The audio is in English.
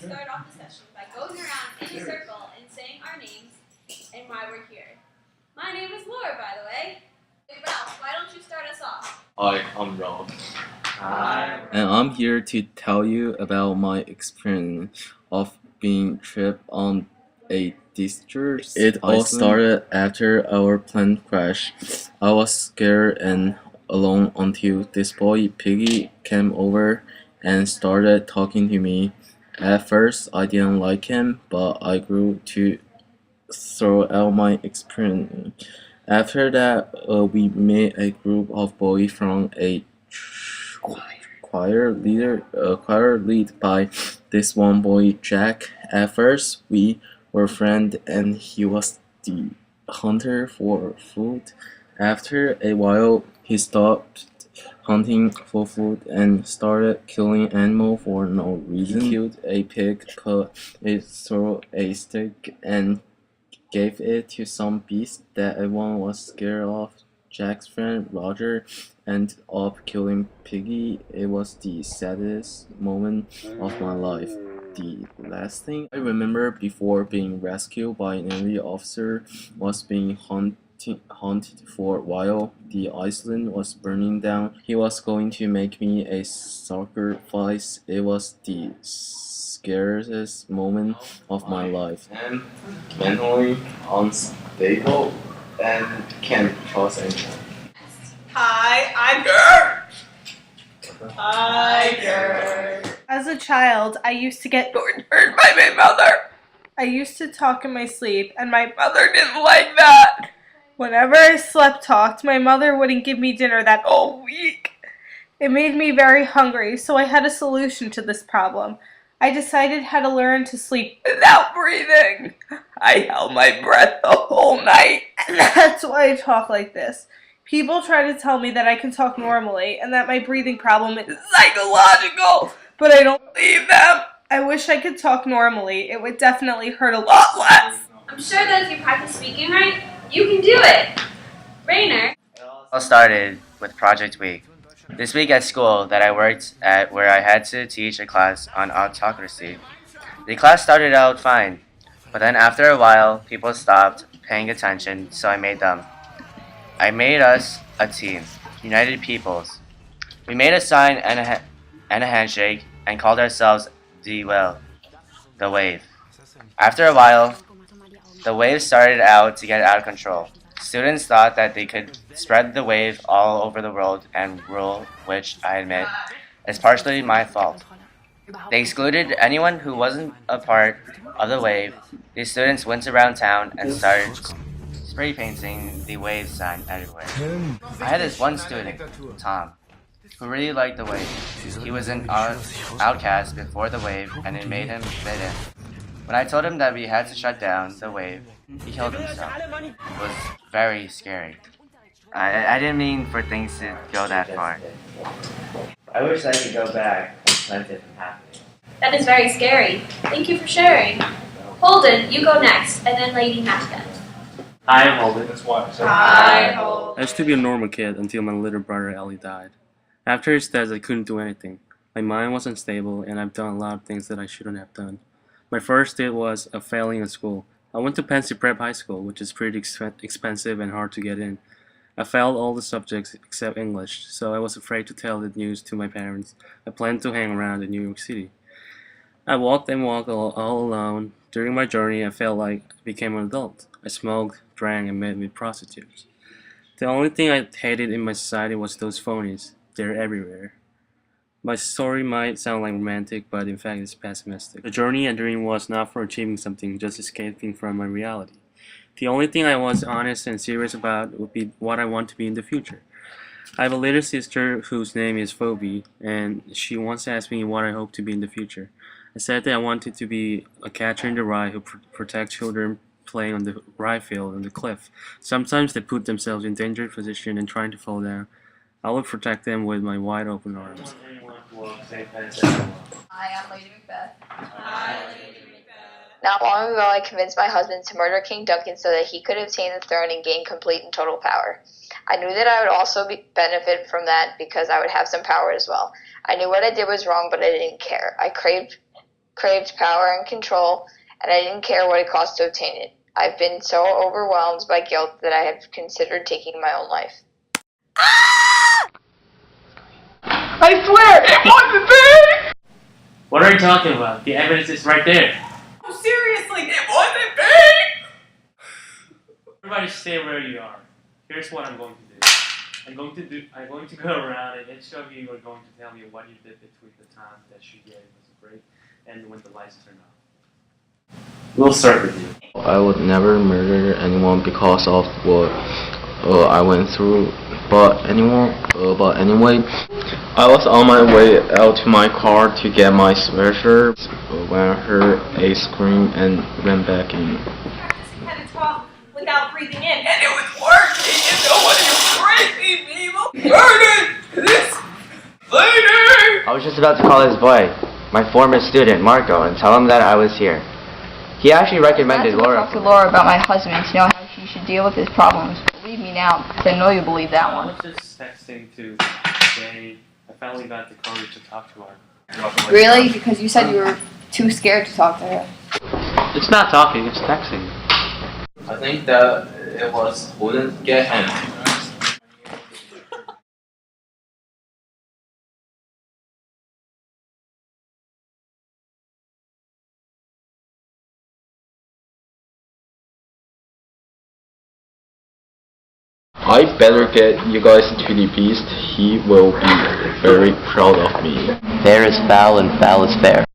start off the session by going around in a circle and saying our names and why we're here. My name is Laura, by the way. Hey, Ralph, why don't you start us off? Hi, I'm Ralph. Hi. And I'm here to tell you about my experience of being tripped on a discharge. It all started after our plane crash. I was scared and alone until this boy Piggy came over and started talking to me. At first, I didn't like him, but I grew to throw out my experience. After that, we made a group of boys from a choir lead by this one boy Jack. At first, we were friends, and he was the hunter for food. After a while, he stopped hunting for food and started killing animals for no reason. He killed a pig, cut it through a stick, and gave it to some beast that everyone was scared of. Jack's friend Roger ended up killing Piggy. It was the saddest moment of my life. The last thing I remember before being rescued by an Navy officer was being hunted for while the island was burning down. He was going to make me a sacrifice. It was the scariest moment of my life. I'm mentally unstable and can't trust anyone. Hi, I'm Gert. Hi, Gert. As a child, I used to get Tortured by my mother. I used to talk in my sleep, and my Mother didn't like that. whenever I slept talked, my mother wouldn't give me dinner that All week. It made me very hungry, so I had a solution to this problem. I decided how to learn to sleep Without breathing. I held my breath the whole night. and that's why I talk like this. People try to tell me that I can talk normally and that my breathing problem is Psychological. but I don't Leave them. I wish I could talk normally. It would definitely hurt a lot Lot less. I'm sure that if you practice speaking right, you can do it. Rainer. It all started with Project Week. This week at school that I worked at where I had to teach a class on autocracy. The class started out fine, but then after a while, people stopped paying attention, so I made us a team, United Peoples. We made a sign and a handshake and called ourselves the Wave. After a while, the wave started out to get out of control. Students thought that they could spread the wave all over the world and rule, which I admit is partially my fault. They excluded anyone who wasn't a part of the wave. These students went around town and started spray painting the wave sign everywhere. I had this one student, Tom, who really liked the wave. He was an outcast before the wave, and it made him fit in. When I told him that we had to shut down the wave, he killed himself. It was very scary. I didn't mean for things to go that far. I wish I could go back and prevent it from happening. That is very scary. Thank you for sharing. Holden, you go next, and then Lady Mascot. Hi, I'm Holden. Hi, Holden. I used to be a normal kid until my little brother Ellie died. After his death, I couldn't do anything. My mind was unstable, and I've done a lot of things that I shouldn't have done. My first hit was a failing in school. I went to Pensy Prep High School, which is pretty expensive and hard to get in. I failed all the subjects except English, so I was afraid to tell the news to my parents. I planned to hang around in New York City. I walked all alone. During my journey, I felt like I became an adult. I smoked, drank, and met with prostitutes. The only thing I hated in my society was those phonies. They're everywhere. My story might sound like romantic, but in fact it's pessimistic. The journey and dream was not for achieving something, just escaping from my reality. The only thing I was honest and serious about would be what I want to be in the future. I have a little sister whose name is Phoebe, and she once asked me what I hope to be in the future. I said that I wanted to be a catcher in the rye who protects children playing on the rye field on the cliff. Sometimes they put themselves in dangerous position and trying to fall down. I would protect them with my wide open arms. Hi, I'm Lady Macbeth. Hi, Lady Macbeth. Not long ago, I convinced my husband to murder King Duncan so that he could obtain the throne and gain complete and total power. I knew that I would also benefit from that because I would have some power as well. I knew what I did was wrong, but I didn't care. I craved craved power and control, and I didn't care what it cost to obtain it. I've been so overwhelmed by guilt that I have considered taking my own life. I swear, it wasn't me! What are you talking about? The evidence is right there. Oh, seriously, it wasn't me! Everybody stay where you are. Here's what I'm going to do. I'm going to go around and each of you are going to tell me what you did between the time that you gave us a break and when the lights turned off. We'll start with you. I would never murder anyone because of what I went through. But anyway, I was on my way out to my car to get my sweatshirt when I heard a scream and ran back in. Practicing how to talk without breathing in. And it was working, you know what? You crazy people! Burn it! This lady! I was just about to call this boy, my former student, Marco, and tell him that I was here. He actually recommended Laura. Talk to Laura about my husband to know how she should deal with his problems. Believe me now, because I know you believe that I one. was just texting to say I finally got the courage to talk to her. Really? Because you said you were too scared to talk to her. It's not talking, it's texting. I think that it wouldn't get him. I better get you guys to the beast. He will be very proud of me. Fair is foul and foul is fair.